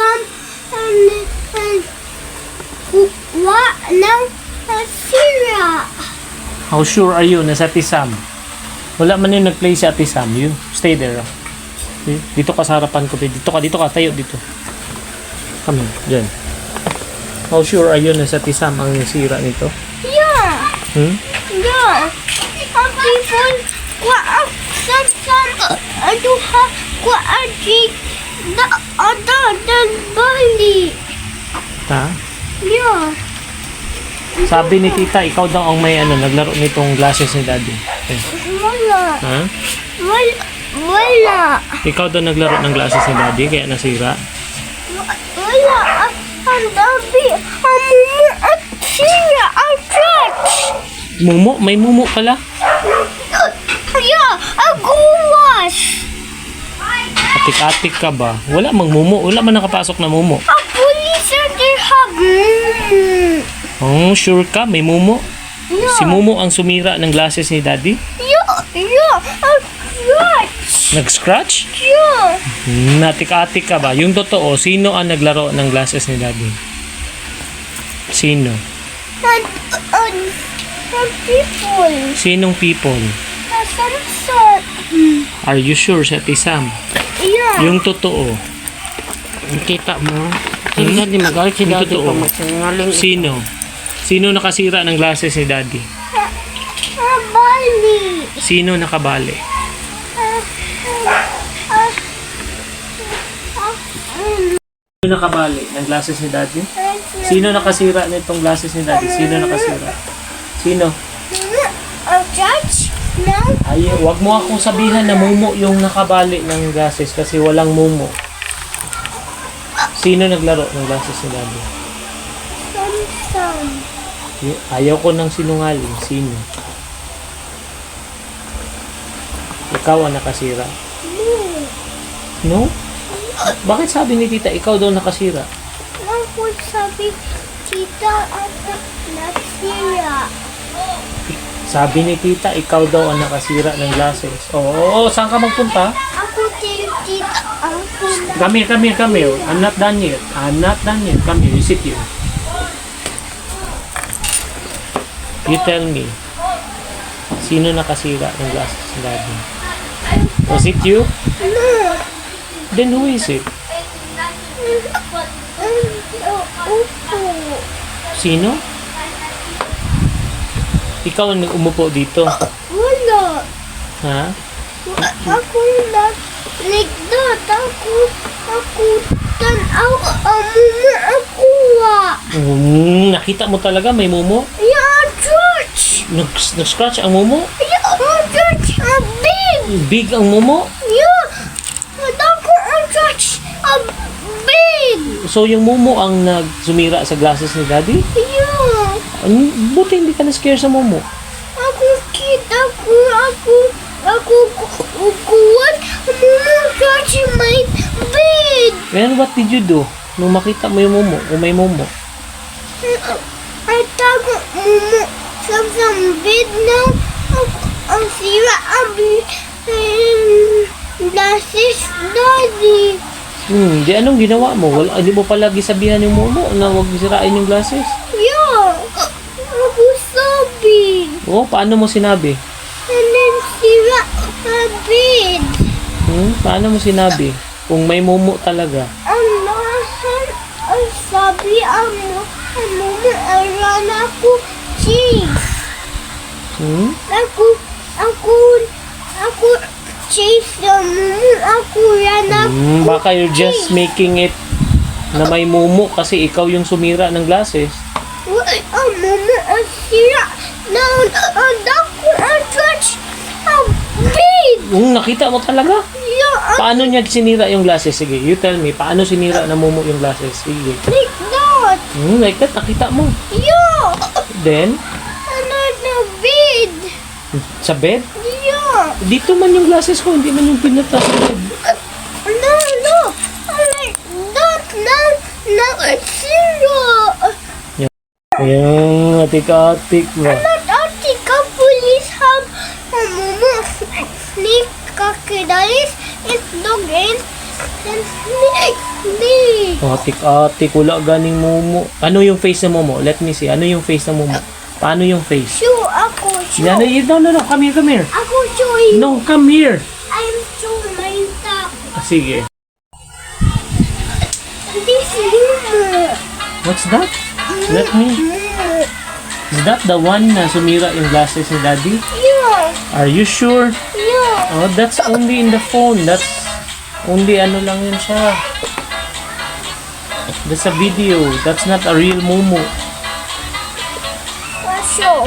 some and kuha ng sira. How sure are you na sa Ate Sam? Wala man yung nag-play si Ate Sam. You stay there. Okay? Dito ka sa harapan ko. Dito ka. Tayo dito. Come on. Diyan. How sure are you na sa Ate Sam ang sira nito? Yeah. Yeah. Ang people some aduha kuha the other than bali. Ha? Yeah. Sabi ni Tita, ikaw daw ang may naglaro nitong glasses ni Daddy. Okay. Wala. Ha? Wala. Ikaw daw naglaro ng glasses ni Daddy kaya nasira? Wala. Ang dami. Ang mumu at sira. Ang church. Mumu? May mumu pala? Yeah. Ang guwas. Atik-atik ka ba? Wala mang mumu. Wala man nakapasok na mumu. Ang pulis at ihag. Oh, sure ka? May mumu? Yeah. Si Mumu ang sumira ng glasses ni Daddy? Yeah. Ang church. Nag-scratch? Yeah. Natik-atik ka ba? Yung totoo, sino ang naglaro ng glasses ni Daddy? Sino? And people. Sinong people? Some. Are you sure sa Ate Sam? Yeah. Yung totoo. Kita mo. Hindi di magalit si Yung Daddy totoo. pag magsinungaling. Sino? Sino nakasira ng glasses ni Daddy? Bali. Sino nakabali? Sino nakabali ng glasses ni Daddy? Sino nakasira nitong glasses ni Daddy? Sino nakasira? Sino? Ang church? No. Ay, wag mo akong sabihan na Mumu yung nakabali ng glasses kasi walang Mumu. Sino naglaro ng glasses ni Daddy? Some. Ayaw ko ng sinungaling. Sino? Ikaw ang nakasira. No? Bakit sabi ni Tita, ikaw daw nakasira? Ako sabi, tita at nasira. Sabi ni Tita, ikaw daw ang nakasira ng glasses. Oo, saan ka magpunta? Ako tita. Ako na. Come here. I'm not done yet. Come here, you sit here. You tell me, sino nakasira ng glasses ni Daddy? Was it you? No. Then who is it? Upo. Sino? Ikaw ang umupo dito. Wala. Ha? Ako na. Like that. Ako tanaw. Muna ako. Nakita mo talaga may mumu? Yeah, church. Nag-scratch ang mumu? Yeah, church. Big. Big ang mumu? Yeah. Ako ang church. Big. So yung mumu ang nagsumira sa glasses ni Daddy? Yeah. Buti hindi ka na-scare sa mumu. Ako kid. Ako kukuhan. Muna church may big. Then what did you do? Nung makita mo yung mumu o may mumu? Ay tago mumu sa bed na ang sira ang glasses Daddy. Di anong ginawa mo? Hindi mo palagi sabihan yung mumu na huwag sirain yung glasses? Yeah. Ako sabi. Oo, paano mo sinabi? And then sira ang bed. Paano mo sinabi? Kung may mumu talaga. Ang nahan ang sabi ang mumu aran ako cheese. Ako chase ako yan ako. Baka you're just making it na may mumu kasi ikaw yung sumira ng glasses. Ang mumu ang sira na ang dako ang church ang big. Nakita mo talaga? Yeah, Paano niya sinira yung glasses? Sige, you tell me. Paano sinira na mumu yung glasses? Sige. like that. Like that, nakita mo. Yeah. Then, Another bed. sa bed? Yeah. Dito man yung glasses ko, hindi man yung pinata sa bed. No. Like that. No, zero. Ayan, atik-atik ba? Antarctica police have mumu snake crocodiles and dog and snake. Atik-atik, wala ganing Momo. Ano yung face ng Momo? Let me see. Ano yung face ng Momo? Paano yung face? Show ako. Show. No. Come here. Ako show. No, come here. I'm show my top. Sige. This is What's that? Let me. Is that the one na sumira yung glasses ni Daddy? Yeah. Are you sure? Yeah. Oh, that's only in the phone. That's only ano lang yun siya. That's a video. That's not a real Momo. Show.